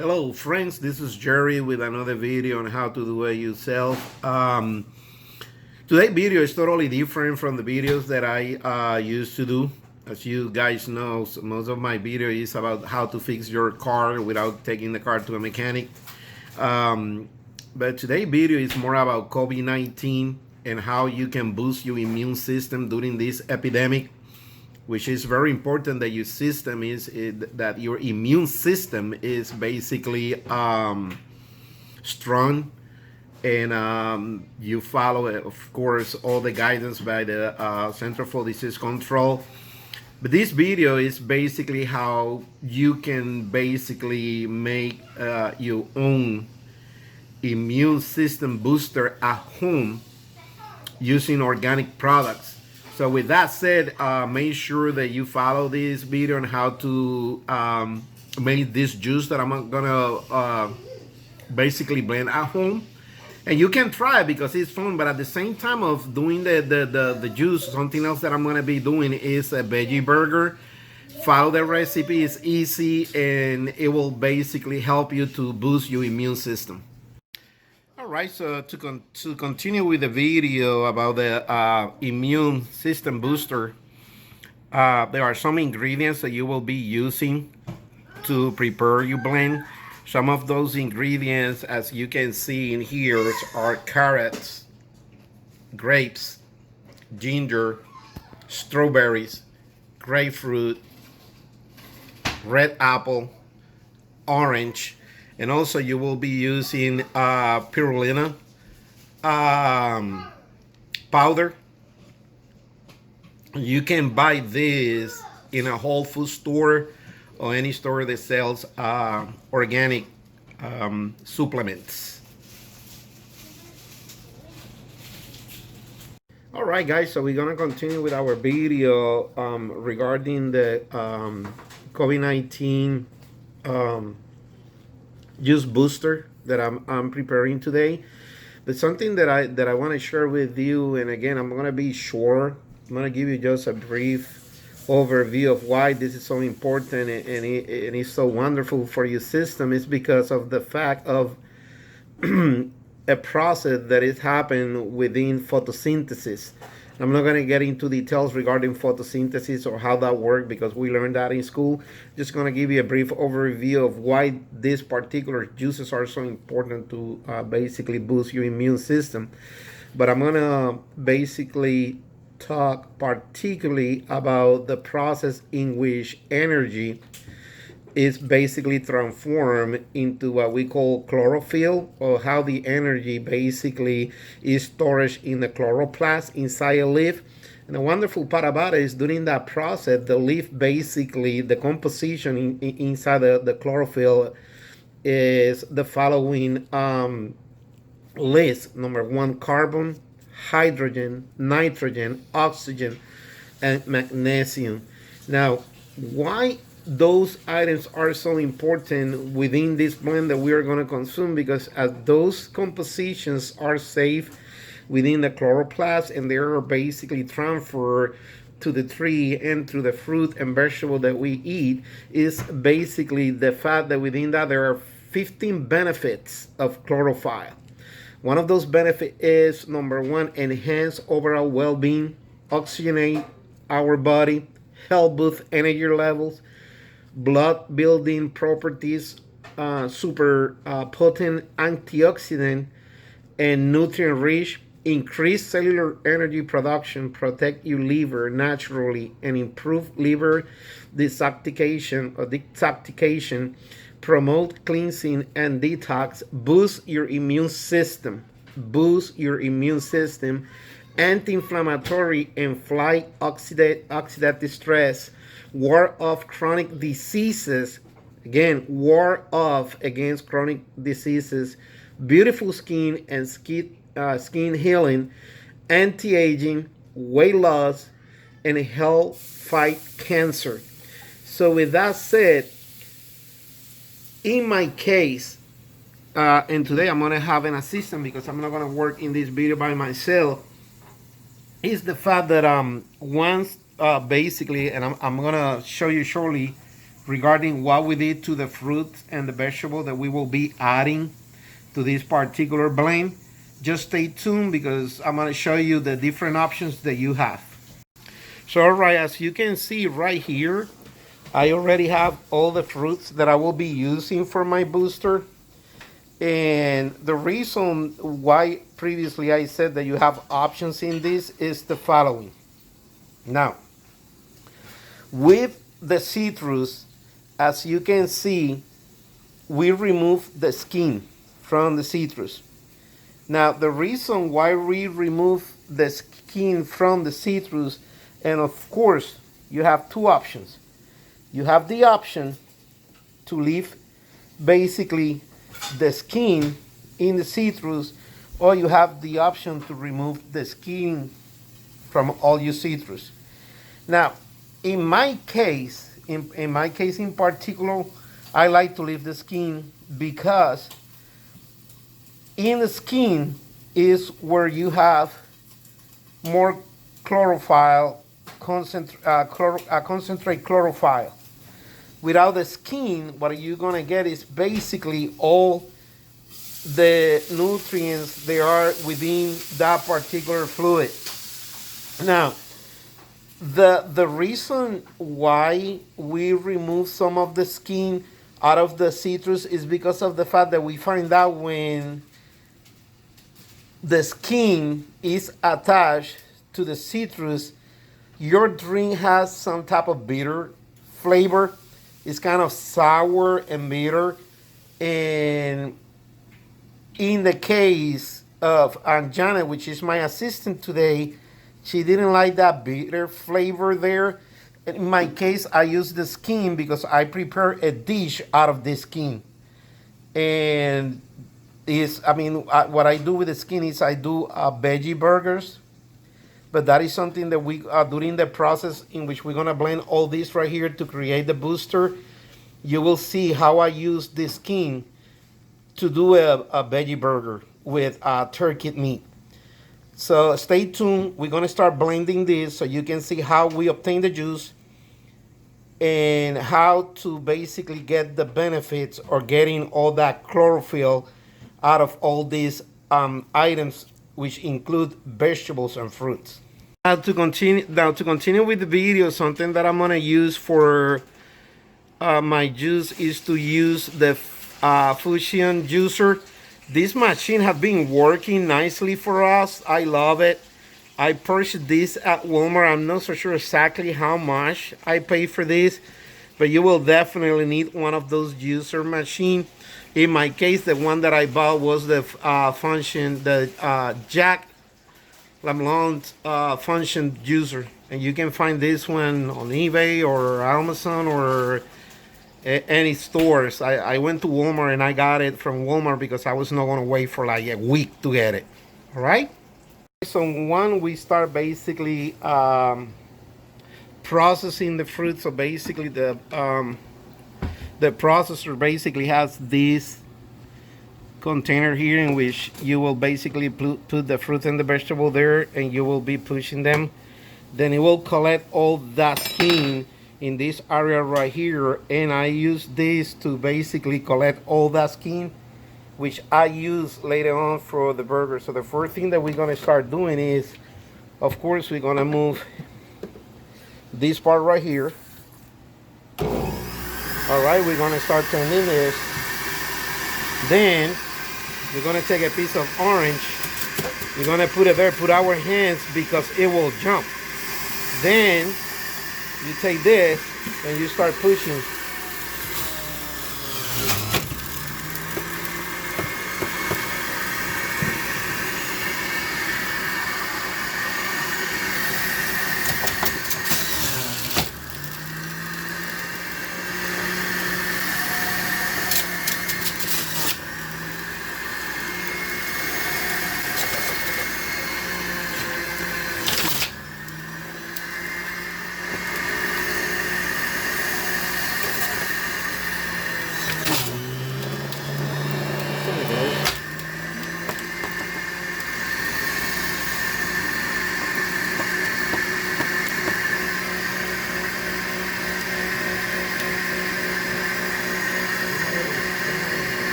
Hello friends, this is Jerry with another video on how to do it yourself. Today's video is totally different from the videos that I used to do. As you guys know, most of my video is about how to fix your car without taking the car to a mechanic. But today's video is more about COVID-19 and how you can boost your immune system during this epidemic, which is very important that your system that your immune system is basically strong, and you follow, of course, all the guidance by the Center for Disease Control. But this video is basically how you can basically make your own immune system booster at home using organic products. So with that said, make sure that you follow this video on how to make this juice that I'm gonna basically blend at home. And you can try it because it's fun, but at the same time of doing the juice, something else that I'm gonna be doing is a veggie burger. Follow the recipe, it's easy, and it will basically help you to boost your immune system. Alright, so to continue with the video about the immune system booster, there are some ingredients that you will be using to prepare your blend. Some of those ingredients, as you can see in here, are carrots, grapes, ginger, strawberries, grapefruit, red apple, orange, and also you will be using spirulina powder. You can buy this in a Whole Food store or any store that sells organic supplements. All right, guys, so we're gonna continue with our video regarding the COVID-19 juice booster that I'm preparing today. But something that I want to share with you, and again, I'm gonna be short. I'm gonna give you just a brief overview of why this is so important and it's so wonderful for your system. Is because of the fact of a process that is happening within photosynthesis. I'm not going to get into details regarding photosynthesis or how that works because we learned that in school. Just going to give you a brief overview of why these particular juices are so important to basically boost your immune system. But I'm going to basically talk particularly about the process in which energy is basically transformed into what we call chlorophyll, or how the energy basically is stored in the chloroplast inside a leaf. And the wonderful part about it is during that process, the leaf basically, the composition inside the chlorophyll is the following list. Number one, carbon, hydrogen, nitrogen, oxygen, and magnesium. Now, why those items are so important within this blend that we are going to consume? Because as those compositions are safe within the chloroplast and they are basically transferred to the tree and to the fruit and vegetable that we eat, is basically the fact that within that there are 15 benefits of chlorophyll. One of those benefits is, number one, enhance overall well-being, oxygenate our body, help boost energy levels, blood building properties, super potent antioxidant and nutrient rich, increase cellular energy production, protect your liver naturally, and improve liver detoxification, promote cleansing and detox, boost your immune system, anti-inflammatory and fight oxidative stress, ward off chronic diseases, again, ward off against chronic diseases, beautiful skin and skin healing, anti-aging, weight loss, and help fight cancer. So with that said, in my case, and today I'm going to have an assistant because I'm not going to work in this video by myself, is the fact that once basically, and I'm going to show you shortly regarding what we did to the fruits and the vegetable that we will be adding to this particular blend. Just stay tuned because I'm going to show you the different options that you have. So alright, as you can see right here, I already have all the fruits that I will be using for my booster. And the reason why previously I said that you have options in this is the following. Now, with the citrus, as you can see, we remove the skin from the citrus. Now, the reason why we remove the skin from the citrus, and of course, you have two options. You have the option to leave basically the skin in the citrus, or you have the option to remove the skin from all your citrus. Now, in my case, in particular, I like to leave the skin because in the skin is where you have more chlorophyll, concentrate chlorophyll. Without the skin, what you're gonna get is basically all the nutrients they are within that particular fluid. Now, the reason why we remove some of the skin out of the citrus is because of the fact that we find out when the skin is attached to the citrus, your drink has some type of bitter flavor. It's kind of sour and bitter. And in the case of Aunt Janet, which is my assistant today, she didn't like that bitter flavor there. In my case, I use the skin because I prepare a dish out of the skin. And what I do with the skin is I do veggie burgers. But that is something that we are during the process in which we're gonna blend all this right here to create the booster. You will see how I use the skin to do a veggie burger with turkey meat. So stay tuned. We're gonna start blending this so you can see how we obtain the juice and how to basically get the benefits or getting all that chlorophyll out of all these items, which include vegetables and fruits. Now to continue with the video, something that I'm gonna use for my juice is to use the Fusion juicer. This machine has been working nicely for us. I love it. I purchased this at Walmart. I'm not so sure exactly how much I paid for this, but you will definitely need one of those juicer machines. In my case, the one that I bought was the Jack LaMelon's function juicer, and you can find this one on eBay or Amazon or any stores. I went to Walmart and I got it from Walmart because I was not going to wait for like a week to get it. All right. So one, we start basically processing the fruit. So basically the processor basically has this container here in which you will basically put the fruit and the vegetable there, and you will be pushing them. Then it will collect all that skin in this area right here, and I use this to basically collect all that skin, which I use later on for the burger. So the first thing that we're gonna start doing is, of course, we're gonna move this part right here. All right, we're gonna start turning this. Then we're gonna take a piece of orange. We're gonna put it there, put our hands because it will jump. Then you take this and you start pushing.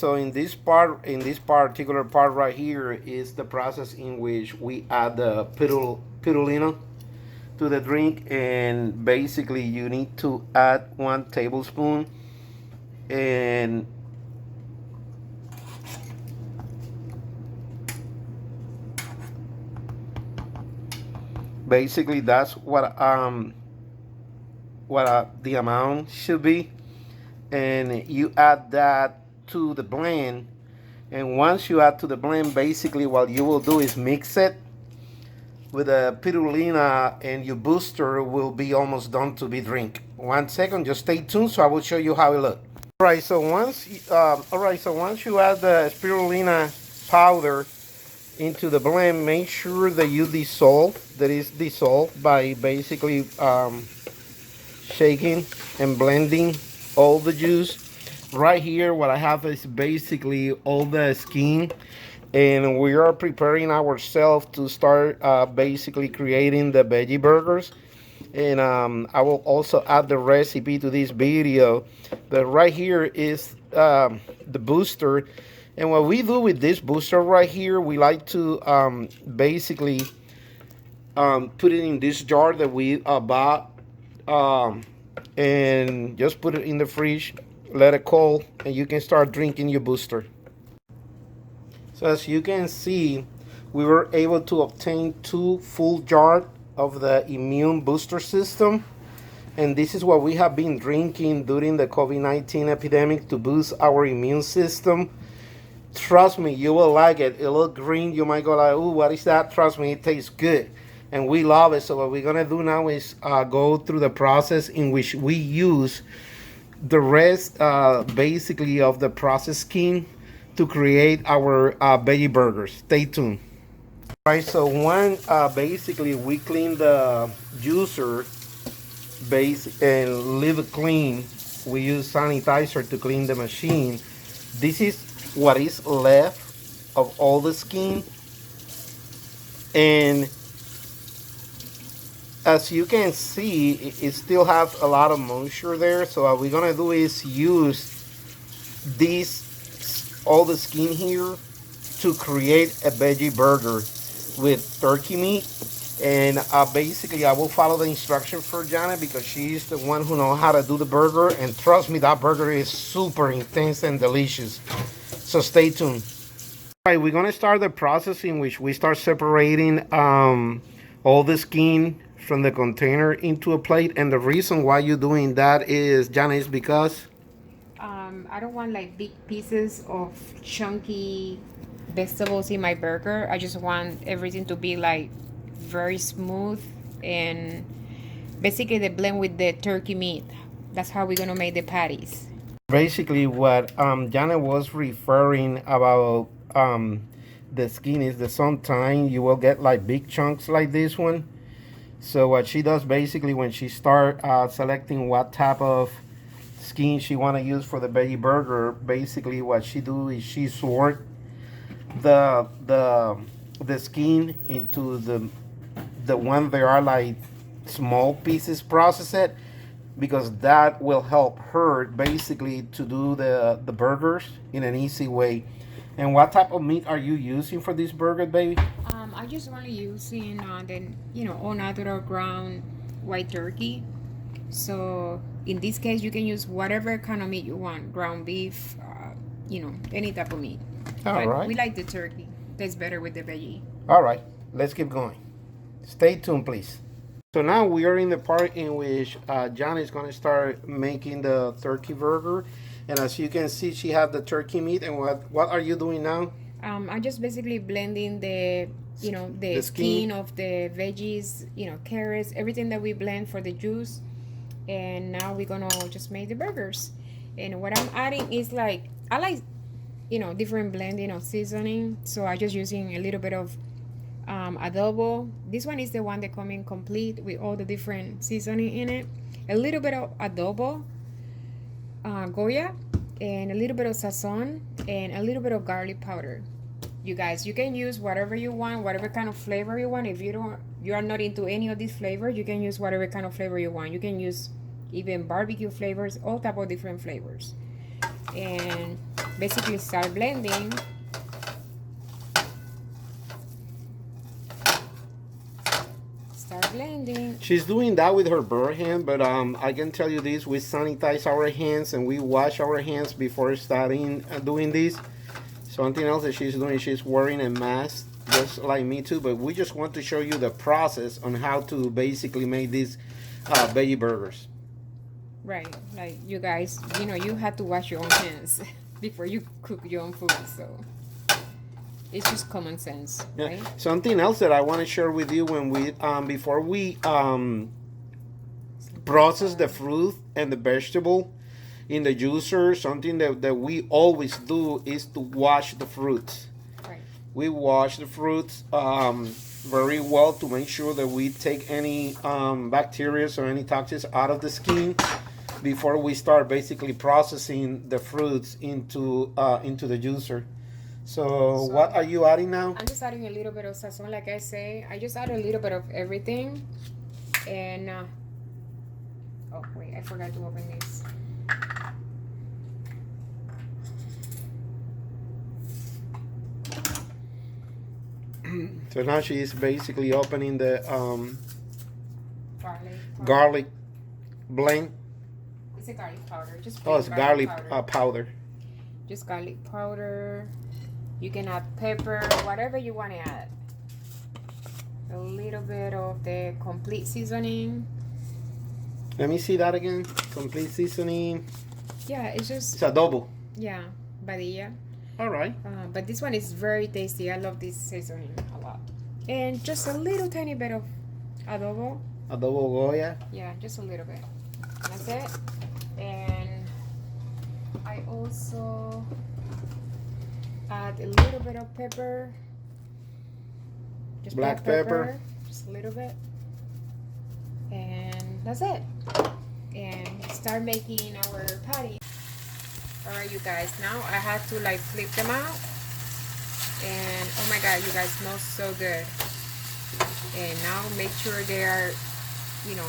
so in this part, in this particular part right here, is the process in which we add the spirulina to the drink, and basically you need to add 1 tablespoon, and basically that's what the amount should be, and you add that to the blend. And once you add to the blend, basically what you will do is mix it with a spirulina, and your booster will be almost done to be drink. 1 second, just stay tuned, so I will show you how it looks. All right, so once you add the spirulina powder into the blend, make sure that you dissolve, that is dissolved by basically shaking and blending all the juice. Right here, what I have is basically all the skin, and we are preparing ourselves to start basically creating the veggie burgers. And I will also add the recipe to this video. But right here is the booster, and what we do with this booster right here, we like to basically put it in this jar that we bought, and just put it in the fridge, let it cool, and you can start drinking your booster. So as you can see, we were able to obtain 2 full jars of the immune booster system, and this is what we have been drinking during the COVID-19 epidemic to boost our immune system. Trust me, you will like it. It looks green. You might go like, "Ooh, what is that?" Trust me, it tastes good, and we love it. So what we're gonna do now is go through the process in which we use the rest basically of the processed skin to create our veggie burgers. Stay tuned. All right, so basically we clean the juicer base and leave it clean. We use sanitizer to clean the machine. This is what is left of all the skin, and as you can see, it still has a lot of moisture there. So what we're gonna do is use all the skin here to create a veggie burger with turkey meat. And basically I will follow the instructions for Janet because she's the one who knows how to do the burger, and trust me, that burger is super intense and delicious. So stay tuned. All right, we're gonna start the process in which we start separating all the skin from the container into a plate. And the reason why you're doing that is, Janet, is because I don't want like big pieces of chunky vegetables in my burger. I just want everything to be like very smooth, and basically the blend with the turkey meat. That's how we're gonna make the patties. basically what Janet was referring about the skin is that sometimes you will get like big chunks like this one. So what she does basically when she start selecting what type of skin she want to use for the veggie burger, basically what she do is she sort the the skin into the one that are like small pieces, process it, because that will help her basically to do the burgers in an easy way. And what type of meat are you using for this burger, baby? I just only using the all natural ground white turkey. So in this case, you can use whatever kind of meat you want, ground beef, any type of meat. All But right. we like the turkey. Tastes better with the veggie. All right, let's keep going. Stay tuned, please. So now we are in the part in which John is going to start making the turkey burger. And as you can see, she have the turkey meat. And what are you doing now? I'm just basically blending the The skin skin. of the veggies, carrots, everything that we blend for the juice. And now we're gonna just make the burgers. And what I'm adding is like, I like, different blending of seasoning. So I just using a little bit of adobo. This one is the one that come in complete with all the different seasoning in it. A little bit of adobo Goya, and a little bit of sazon, and a little bit of garlic powder. You guys, you can use whatever you want, whatever kind of flavor you want. If you are not into any of these flavors, you can use whatever kind of flavor you want. You can use even barbecue flavors, all type of different flavors. And basically start blending. Start blending. She's doing that with her bare hand, but I can tell you this: we sanitize our hands and we wash our hands before starting doing this. Something else that she's doing, she's wearing a mask, just like me too. But we just want to show you the process on how to basically make these veggie burgers. Right, like you guys, you know, you have to wash your own hands before you cook your own food, so it's just common sense, right? Yeah. Something else that I want to share with you when we before we process the fruit and the vegetable in the juicer, something that we always do is to wash the fruits. Right. We wash the fruits very well to make sure that we take any bacteria or any toxins out of the skin before we start basically processing the fruits into the juicer. So what are you adding now? I'm just adding a little bit of sazon, like I say. I just add a little bit of everything. And, oh, wait, I forgot to open this. So now she's basically opening the Garlic blend. It's a garlic powder. Just Oh, it's garlic powder. Just garlic powder. You can add pepper, whatever you want to add. A little bit of the complete seasoning. Let me see that again. Complete seasoning. Yeah, it's just... It's adobo. Yeah, Badia. All right. But this one is very tasty. I love this seasoning a lot. And just a little tiny bit of adobo. Adobo Goya. Yeah, just a little bit. That's it. And I also add a little bit of pepper. Just black pepper. Just a little bit. And that's it. And start making our patty. Alright, you guys, now I have to like flip them out. And oh my god, you guys, smell so good. And now make sure they are, you know,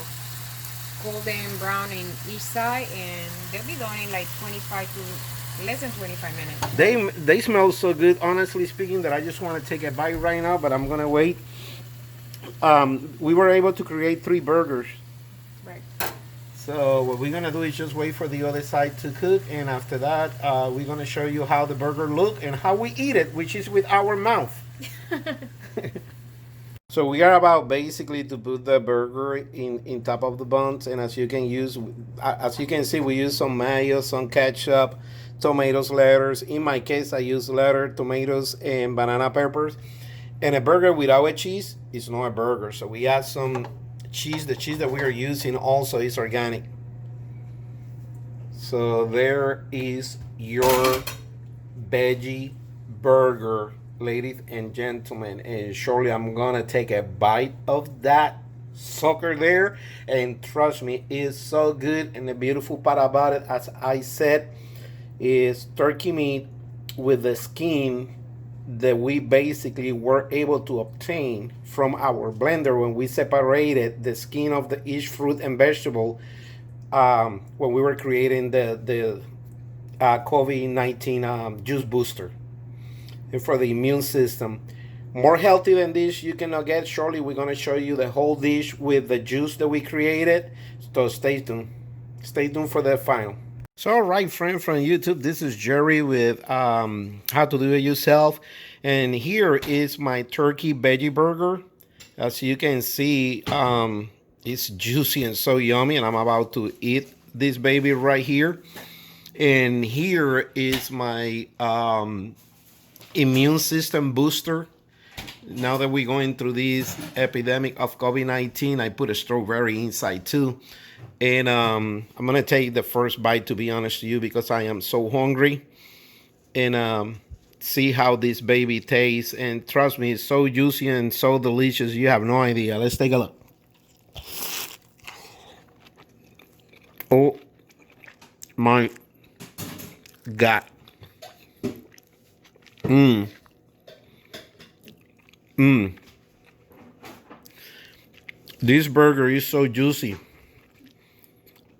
golden brown in each side, and they'll be done in like 25 to less than 25 minutes. They smell so good, honestly speaking, that I just want to take a bite right now, but I'm gonna wait. We were able to create 3 burgers. Right. So what we're gonna do is just wait for the other side to cook, and after that, we're gonna show you how the burger look and how we eat it, which is with our mouth. So we are about basically to put the burger in top of the buns, and as you can see, we use some mayo, some ketchup, tomatoes, lettuce. In my case, I use lettuce, tomatoes, and banana peppers. And a burger without a cheese is not a burger. So we add some cheese. The cheese that we are using also is organic. So there is your veggie burger, ladies and gentlemen, and shortly I'm gonna take a bite of that sucker there, and trust me, it's so good. And the beautiful part about it, as I said, is turkey meat with the skin that we basically were able to obtain from our blender when we separated the skin of each fruit and vegetable when we were creating the COVID-19 juice booster. And for the immune system, more healthy than this you cannot get. Shortly we're going to show you the whole dish with the juice that we created, so stay tuned for the final. So all right, friend from YouTube, this is Jerry with how to do it yourself, and here is my turkey veggie burger. As you can see, it's juicy and so yummy, and I'm about to eat this baby right here. And here is my immune system booster. Now that we're going through this epidemic of COVID-19, I put a strawberry inside too. And I'm gonna take the first bite, to be honest to you, because I am so hungry. And see how this baby tastes. And trust me, it's so juicy and so delicious, you have no idea. Let's take a look. Oh my God. This burger is so juicy.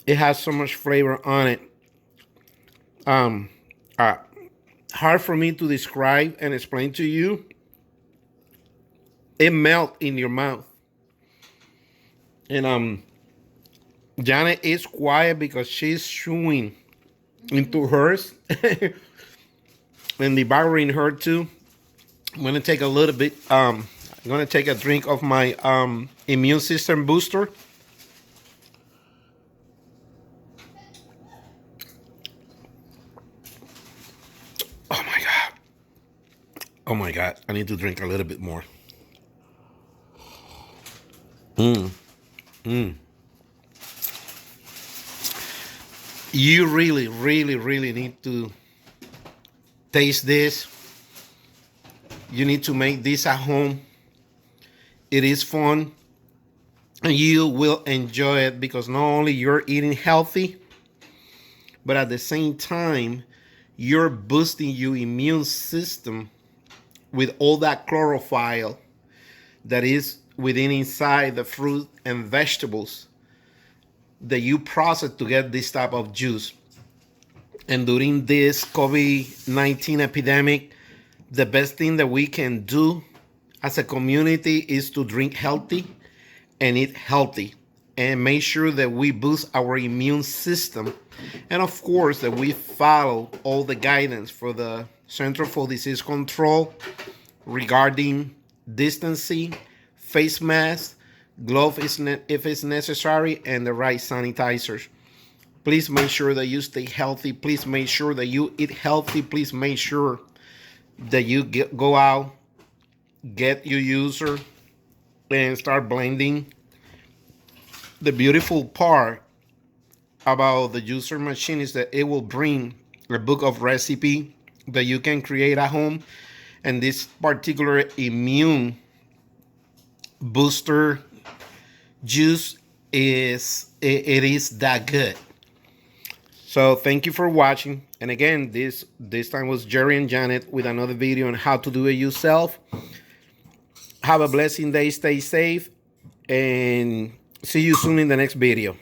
It has so much flavor on it. hard for me to describe and explain to you. It melts in your mouth. And Janet is quiet because she's chewing into hers and devouring her too. I'm gonna take a little bit. I'm gonna take a drink of my immune system booster. Oh my god! Oh my god! I need to drink a little bit more. You really, really, really need to taste this. You need to make this at home. It is fun. And you will enjoy it because not only you're eating healthy, but at the same time, you're boosting your immune system with all that chlorophyll that is within inside the fruit and vegetables that you process to get this type of juice. And during this COVID-19 epidemic, the best thing that we can do as a community is to drink healthy and eat healthy and make sure that we boost our immune system. And of course, that we follow all the guidance for the Center for Disease Control regarding distancing, face masks, gloves if it's necessary, and the right sanitizers. Please make sure that you stay healthy. Please make sure that you eat healthy. Please make sure that you go out, get your user, and start blending. The beautiful part about the juicer machine is that it will bring a book of recipe that you can create at home. And this particular immune booster juice is that good. So thank you for watching. And again, this time was Jerry and Janet with another video on how to do it yourself. Have a blessing day, stay safe, and see you soon in the next video.